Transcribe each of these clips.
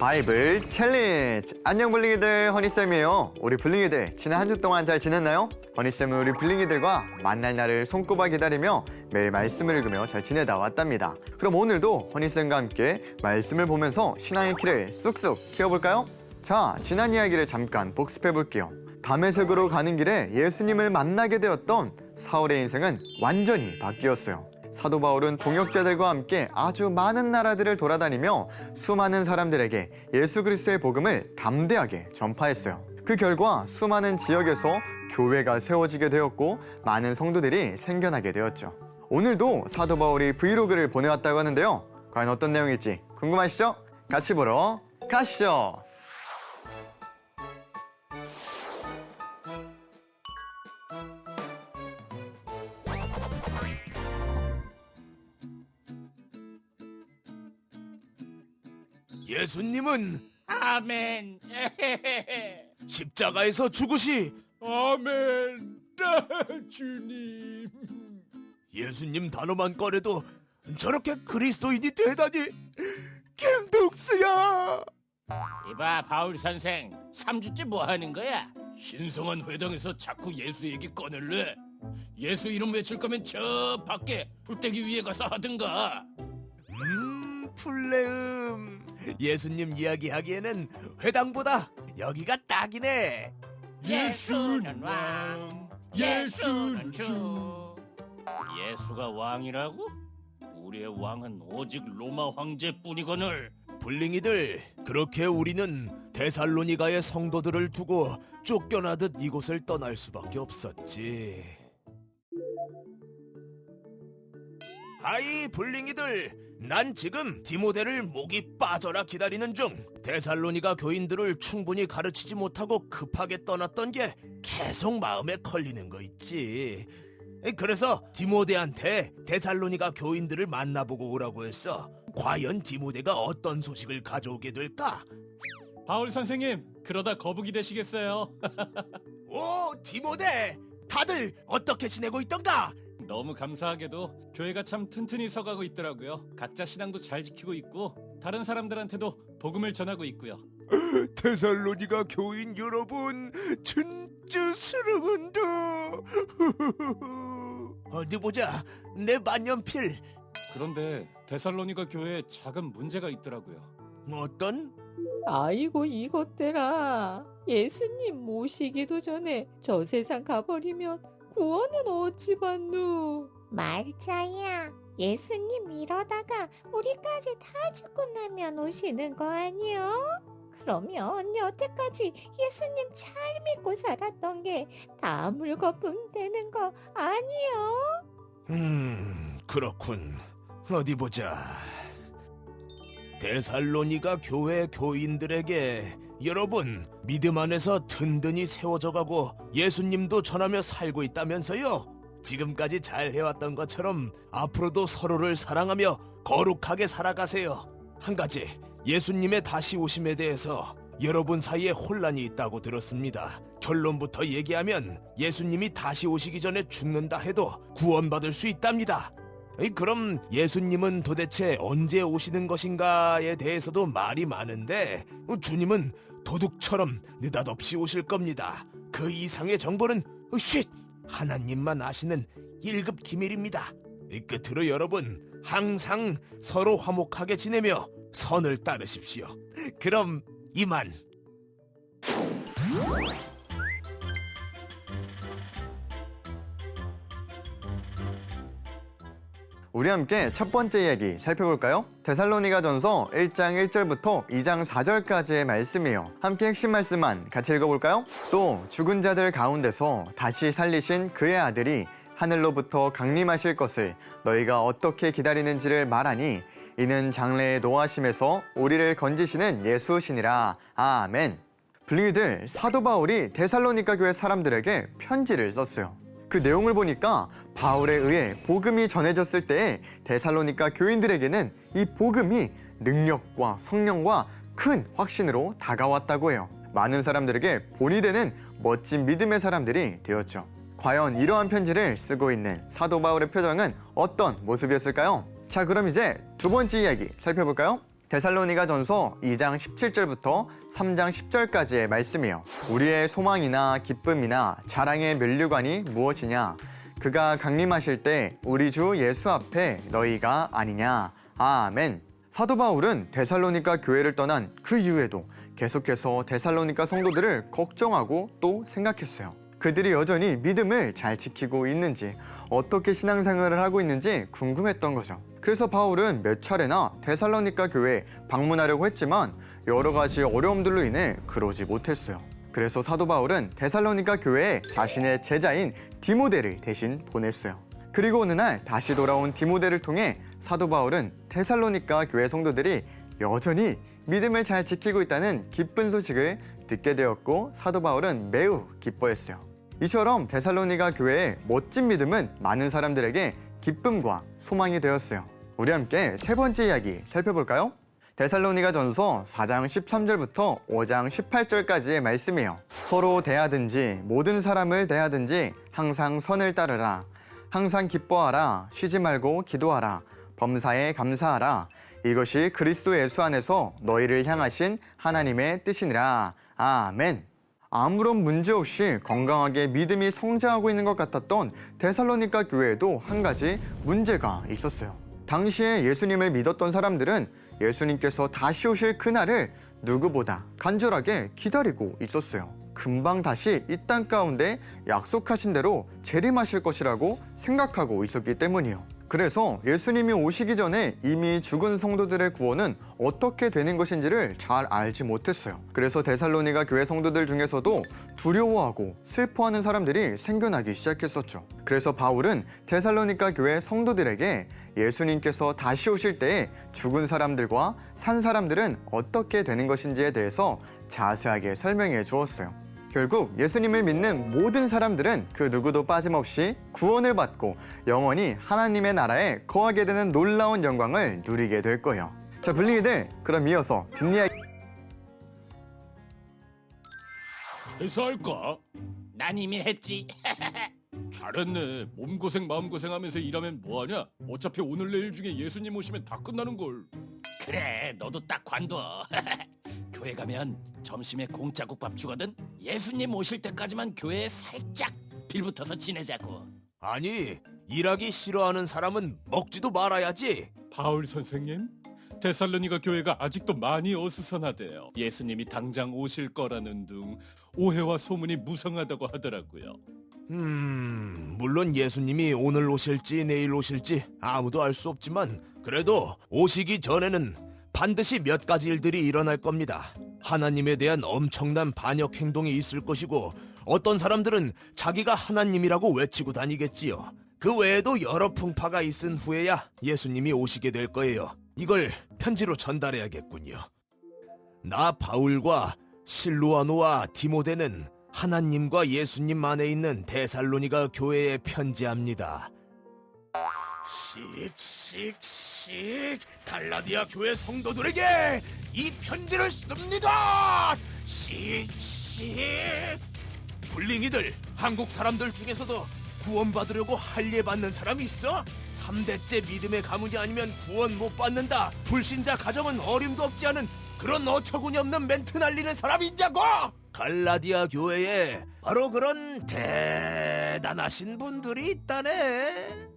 바이블 챌린지! 안녕 블링이들, 허니쌤이에요. 우리 블링이들 지난 한 주 동안 잘 지냈나요? 허니쌤은 우리 블링이들과 만날 날을 손꼽아 기다리며 매일 말씀을 읽으며 잘 지내다 왔답니다. 그럼 오늘도 허니쌤과 함께 말씀을 보면서 신앙의 키를 쑥쑥 키워볼까요? 자, 지난 이야기를 잠깐 복습해볼게요. 다메섹으로 가는 길에 예수님을 만나게 되었던 사울의 인생은 완전히 바뀌었어요. 사도 바울은 동역자들과 함께 아주 많은 나라들을 돌아다니며 수많은 사람들에게 예수 그리스도의 복음을 담대하게 전파했어요. 그 결과 수많은 지역에서 교회가 세워지게 되었고 많은 성도들이 생겨나게 되었죠. 오늘도 사도 바울이 브이로그를 보내왔다고 하는데요. 과연 어떤 내용일지 궁금하시죠? 같이 보러 가시죠. 예수님은 아멘. 십자가에서 죽으시. 아멘. 주님. 예수님 단어만 꺼내도 저렇게 그리스도인이 되다니 김독수야. 이봐 바울 선생, 3주째 뭐 하는 거야? 신성한 회당에서 자꾸 예수 얘기 꺼낼래? 예수 이름 외칠 거면 저 밖에 풀떼기 위에 가서 하든가. 풀레음. 예수님 이야기하기에는 회당보다 여기가 딱이네. 예수는 왕, 예수는 주. 예수가 왕이라고? 우리의 왕은 오직 로마 황제뿐이거늘. 블링이들, 그렇게 우리는 데살로니가의 성도들을 두고 쫓겨나듯 이곳을 떠날 수밖에 없었지. 하이 블링이들, 난 지금 디모데를 목이 빠져라 기다리는 중. 데살로니가 교인들을 충분히 가르치지 못하고 급하게 떠났던 게 계속 마음에 걸리는 거 있지. 그래서 디모데한테 데살로니가 교인들을 만나보고 오라고 했어. 과연 디모데가 어떤 소식을 가져오게 될까? 바울 선생님, 그러다 거북이 되시겠어요? 오, 디모데! 다들 어떻게 지내고 있던가? 너무 감사하게도 교회가 참 튼튼히 서가고 있더라고요. 각자 신앙도 잘 지키고 있고 다른 사람들한테도 복음을 전하고 있고요. 데살로니가 교인 여러분, 진짜 사랑한다. 어디 보자, 내 만년필. 그런데 데살로니가 교회에 작은 문제가 있더라고요. 어떤? 아이고 이것들아, 예수님 모시기도 전에 저 세상 가버리면 구원은 어찌 받누? 말차야, 예수님 이러다가 우리까지 다 죽고 나면 오시는 거 아니요? 그러면 여태까지 예수님 잘 믿고 살았던 게 다 물거품 되는 거 아니요? 그렇군. 어디 보자. 데살로니가 교회 교인들에게 여러분, 믿음 안에서 든든히 세워져 가고 예수님도 전하며 살고 있다면서요? 지금까지 잘 해왔던 것처럼 앞으로도 서로를 사랑하며 거룩하게 살아가세요. 한 가지, 예수님의 다시 오심에 대해서 여러분 사이에 혼란이 있다고 들었습니다. 결론부터 얘기하면 예수님이 다시 오시기 전에 죽는다 해도 구원받을 수 있답니다. 그럼 예수님은 도대체 언제 오시는 것인가에 대해서도 말이 많은데 주님은 도둑처럼 느닷없이 오실 겁니다. 그 이상의 정보는 하나님만 아시는 1급 기밀입니다. 끝으로 여러분, 항상 서로 화목하게 지내며 선을 따르십시오. 그럼 이만. 우리 함께 첫 번째 이야기 살펴볼까요? 데살로니가전서 1장 1절부터 2장 4절까지의 말씀이에요. 함께 핵심 말씀만 같이 읽어볼까요? 또 죽은 자들 가운데서 다시 살리신 그의 아들이 하늘로부터 강림하실 것을 너희가 어떻게 기다리는지를 말하니 이는 장래의 노하심에서 우리를 건지시는 예수시니라. 아멘. 블링이들, 사도 바울이 데살로니가 교회 사람들에게 편지를 썼어요. 그 내용을 보니까 바울에 의해 복음이 전해졌을 때 데살로니가 교인들에게는 이 복음이 능력과 성령과 큰 확신으로 다가왔다고 해요. 많은 사람들에게 본이 되는 멋진 믿음의 사람들이 되었죠. 과연 이러한 편지를 쓰고 있는 사도 바울의 표정은 어떤 모습이었을까요? 자, 그럼 이제 두 번째 이야기 살펴볼까요? 데살로니가전서 2장 17절부터 3장 10절까지의 말씀이에요. 우리의 소망이나 기쁨이나 자랑의 면류관이 무엇이냐? 그가 강림하실 때 우리 주 예수 앞에 너희가 아니냐? 아멘. 사도 바울은 데살로니가 교회를 떠난 그 이후에도 계속해서 데살로니가 성도들을 걱정하고 또 생각했어요. 그들이 여전히 믿음을 잘 지키고 있는지, 어떻게 신앙생활을 하고 있는지 궁금했던 거죠. 그래서 바울은 몇 차례나 데살로니가 교회에 방문하려고 했지만 여러 가지 어려움들로 인해 그러지 못했어요. 그래서 사도 바울은 데살로니가 교회에 자신의 제자인 디모데를 대신 보냈어요. 그리고 어느 날 다시 돌아온 디모데를 통해 사도 바울은 데살로니가 교회 성도들이 여전히 믿음을 잘 지키고 있다는 기쁜 소식을 듣게 되었고, 사도 바울은 매우 기뻐했어요. 이처럼 데살로니가 교회의 멋진 믿음은 많은 사람들에게 기쁨과 소망이 되었어요. 우리 함께 세 번째 이야기 살펴볼까요? 데살로니가전서 4장 13절부터 5장 18절까지의 말씀이에요. 서로 대하든지 모든 사람을 대하든지 항상 선을 따르라. 항상 기뻐하라. 쉬지 말고 기도하라. 범사에 감사하라. 이것이 그리스도 예수 안에서 너희를 향하신 하나님의 뜻이니라. 아멘. 아무런 문제 없이 건강하게 믿음이 성장하고 있는 것 같았던 데살로니가 교회에도 한 가지 문제가 있었어요. 당시에 예수님을 믿었던 사람들은 예수님께서 다시 오실 그날을 누구보다 간절하게 기다리고 있었어요. 금방 다시 이 땅 가운데 약속하신 대로 재림하실 것이라고 생각하고 있었기 때문이에요. 그래서 예수님이 오시기 전에 이미 죽은 성도들의 구원은 어떻게 되는 것인지를 잘 알지 못했어요. 그래서 데살로니가 교회 성도들 중에서도 두려워하고 슬퍼하는 사람들이 생겨나기 시작했었죠. 그래서 바울은 데살로니가 교회 성도들에게 예수님께서 다시 오실 때에 죽은 사람들과 산 사람들은 어떻게 되는 것인지에 대해서 자세하게 설명해 주었어요. 결국 예수님을 믿는 모든 사람들은 그 누구도 빠짐없이 구원을 받고 영원히 하나님의 나라에 거하게 되는 놀라운 영광을 누리게 될 거예요. 자, 블링이들, 그럼 이어서 뒷이야기. 회사할까? 난 이미 했지. 잘했네. 몸고생 마음고생하면서 일하면 뭐하냐? 어차피 오늘 내일 중에 예수님 오시면 다 끝나는걸. 그래, 너도 딱 관둬. 교회 가면 점심에 공짜 국밥 주거든. 예수님 오실 때까지만 교회에 살짝 빌붙어서 지내자고. 아니, 일하기 싫어하는 사람은 먹지도 말아야지. 바울 선생님, 데살로니가 교회가 아직도 많이 어수선하대요. 예수님이 당장 오실 거라는 둥 오해와 소문이 무성하다고 하더라고요. 물론 예수님이 오늘 오실지 내일 오실지 아무도 알 수 없지만 그래도 오시기 전에는 반드시 몇 가지 일들이 일어날 겁니다. 하나님에 대한 엄청난 반역 행동이 있을 것이고, 어떤 사람들은 자기가 하나님이라고 외치고 다니겠지요. 그 외에도 여러 풍파가 있은 후에야 예수님이 오시게 될 거예요. 이걸 편지로 전달해야겠군요. 나 바울과 실루아노와 디모데는 하나님과 예수님 안에 있는 데살로니가 교회에 편지합니다. 씩씩씩 달라디아 교회 성도들에게 이 편지를 씁니다. 씩씩. 불링이들, 한국 사람들 중에서도 구원받으려고 할례 받는 사람이 있어? 3대째 믿음의 가문이 아니면 구원 못 받는다. 불신자 가정은 어림도 없지 않은 그런 어처구니 없는 멘트 날리는 사람이 있냐고! 갈라디아 교회에 바로 그런 대단하신 분들이 있다네.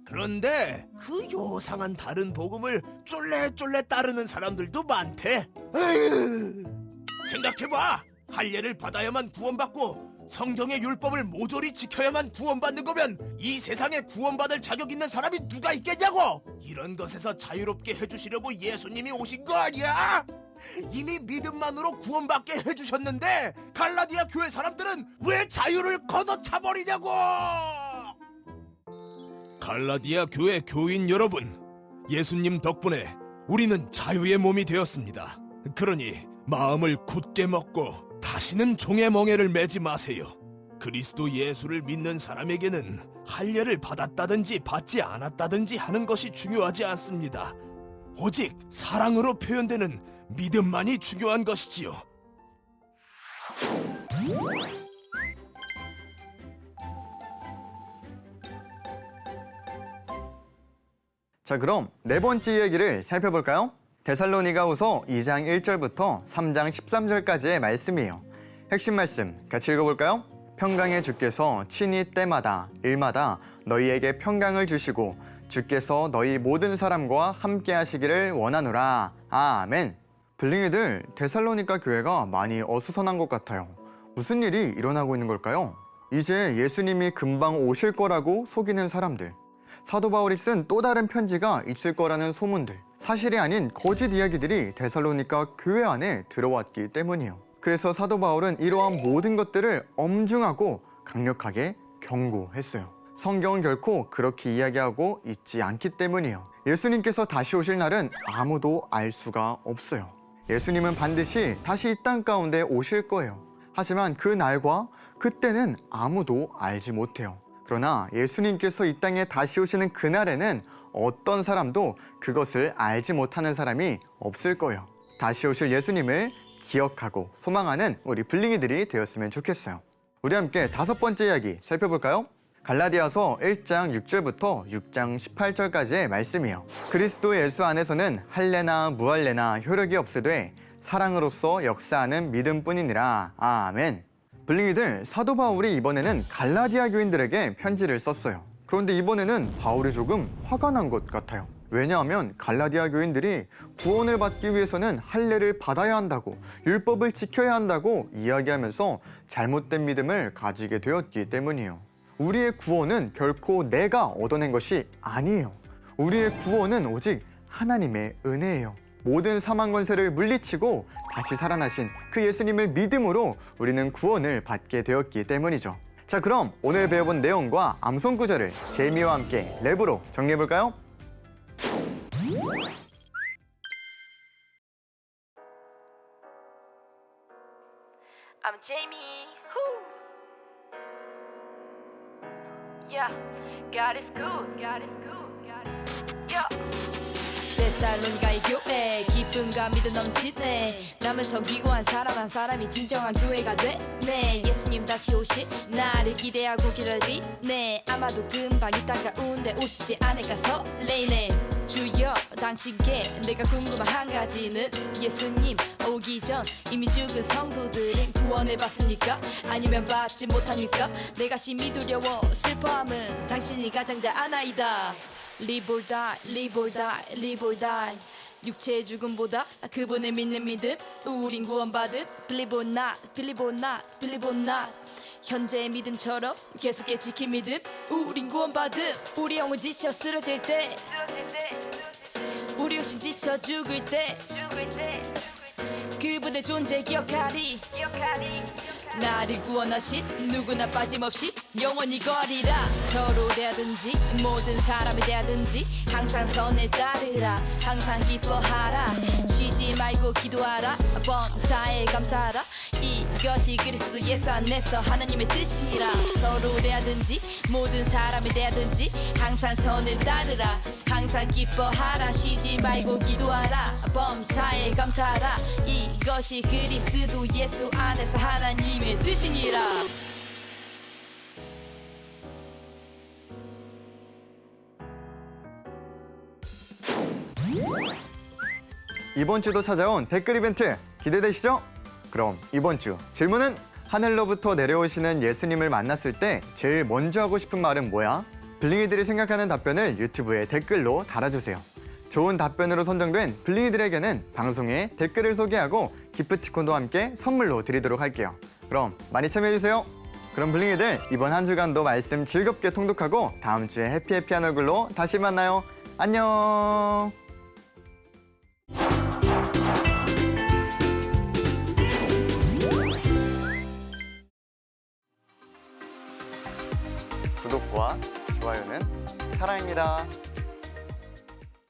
그런데 그 요상한 다른 복음을 쫄래쫄래 따르는 사람들도 많대. 에휴, 생각해봐. 할례를 받아야만 구원받고 성경의 율법을 모조리 지켜야만 구원받는 거면 이 세상에 구원받을 자격 있는 사람이 누가 있겠냐고! 이런 것에서 자유롭게 해주시려고 예수님이 오신 거 아니야? 이미 믿음만으로 구원받게 해주셨는데 갈라디아 교회 사람들은 왜 자유를 걷어차버리냐고! 갈라디아 교회 교인 여러분, 예수님 덕분에 우리는 자유의 몸이 되었습니다. 그러니 마음을 굳게 먹고 다시는 종의 멍에를 매지 마세요. 그리스도 예수를 믿는 사람에게는 할례를 받았다든지 받지 않았다든지 하는 것이 중요하지 않습니다. 오직 사랑으로 표현되는 믿음만이 중요한 것이지요. 자, 그럼 네 번째 이야기를 살펴볼까요? 데살로니가후서 2장 1절부터 3장 13절까지의 말씀이에요. 핵심 말씀 같이 읽어볼까요? 평강의 주께서 친히 때마다 일마다 너희에게 평강을 주시고 주께서 너희 모든 사람과 함께 하시기를 원하노라. 아멘. 블링이들, 데살로니가 교회가 많이 어수선한 것 같아요. 무슨 일이 일어나고 있는 걸까요? 이제 예수님이 금방 오실 거라고 속이는 사람들, 사도 바울이 쓴 또 다른 편지가 있을 거라는 소문들, 사실이 아닌 거짓 이야기들이 데살로니가 교회 안에 들어왔기 때문이에요. 그래서 사도 바울은 이러한 모든 것들을 엄중하고 강력하게 경고했어요. 성경은 결코 그렇게 이야기하고 있지 않기 때문이에요. 예수님께서 다시 오실 날은 아무도 알 수가 없어요. 예수님은 반드시 다시 이 땅 가운데 오실 거예요. 하지만 그 날과 그때는 아무도 알지 못해요. 그러나 예수님께서 이 땅에 다시 오시는 그날에는 어떤 사람도 그것을 알지 못하는 사람이 없을 거예요. 다시 오실 예수님을 기억하고 소망하는 우리 블링이들이 되었으면 좋겠어요. 우리 함께 5번째 이야기 살펴볼까요? 갈라디아서 1장 6절부터 6장 18절까지의 말씀이에요. 그리스도 예수 안에서는 할례나 무할례나 효력이 없으되 사랑으로서 역사하는 믿음뿐이니라. 아멘. 블링이들, 사도 바울이 이번에는 갈라디아 교인들에게 편지를 썼어요. 그런데 이번에는 바울이 조금 화가 난 것 같아요. 왜냐하면 갈라디아 교인들이 구원을 받기 위해서는 할례를 받아야 한다고, 율법을 지켜야 한다고 이야기하면서 잘못된 믿음을 가지게 되었기 때문이에요. 우리의 구원은 결코 내가 얻어낸 것이 아니에요. 우리의 구원은 오직 하나님의 은혜예요. 모든 사망 권세를 물리치고 다시 살아나신 그 예수님을 믿음으로 우리는 구원을 받게 되었기 때문이죠. 자, 그럼 오늘 배워본 내용과 암송 구절을 제이미와 함께 랩으로 정리해볼까요? I'm Jamie. Woo. Yeah, God is good. God is good. God is good. Yeah. 데살로니가의 교회 기쁨과 믿음 넘치네. 남을 섬기고 한 사람 한 사람이 진정한 교회가 되네. 예수님 다시 오실 나를 기대하고 기다리네. 아마도 금방 이 땅 가운데 오시지 않을까 설레네. 주여 당신께 내가 궁금한 한 가지는 예수님 오기 전 이미 죽은 성도들은 구원을 받습니까? 아니면 받지 못합니까? 내가 심히 두려워 슬퍼함은 당신이 가장 잘 아나이다. Live or die, live or die, live or die. 육체의 죽음보다 그분을 믿는 믿음 우린 구원받음. Believe or not, believe or not, believe or not. 현재의 믿음처럼 계속해 지킨 믿음 우린 구원받음. 우리 영혼 지쳐 쓰러질 때 우리 욕심 지쳐 죽을 때 그분의 존재 기억하리. 나를 구원하신 누구나 빠짐없이 영원히 거리라. 서로 대하든지 모든 사람이 대하든지 항상 선을 따르라. 항상 기뻐하라. 쉬지 말고 기도하라. 범사에 감사하라. 이것이 그리스도 예수 안에서 하나님의 뜻이라. 서로 대하든지 모든 사람이 대하든지 항상 선을 따르라. 항상 기뻐하라. 쉬지 말고 기도하라. 범사에 감사하라. 이것이 그리스도 예수 안에서 하나님의 뜻이니라. 이번 주도 찾아온 댓글 이벤트 기대되시죠? 그럼 이번 주 질문은 하늘로부터 내려오시는 예수님을 만났을 때 제일 먼저 하고 싶은 말은 뭐야? 블링이들이 생각하는 답변을 유튜브에 댓글로 달아주세요. 좋은 답변으로 선정된 블링이들에게는 방송에 댓글을 소개하고 기프티콘도 함께 선물로 드리도록 할게요. 그럼 많이 참여해주세요. 그럼 블링이들, 이번 한 주간도 말씀 즐겁게 통독하고 다음 주에 해피해피한 얼굴로 다시 만나요. 안녕. 구독과 좋아요는 사랑입니다.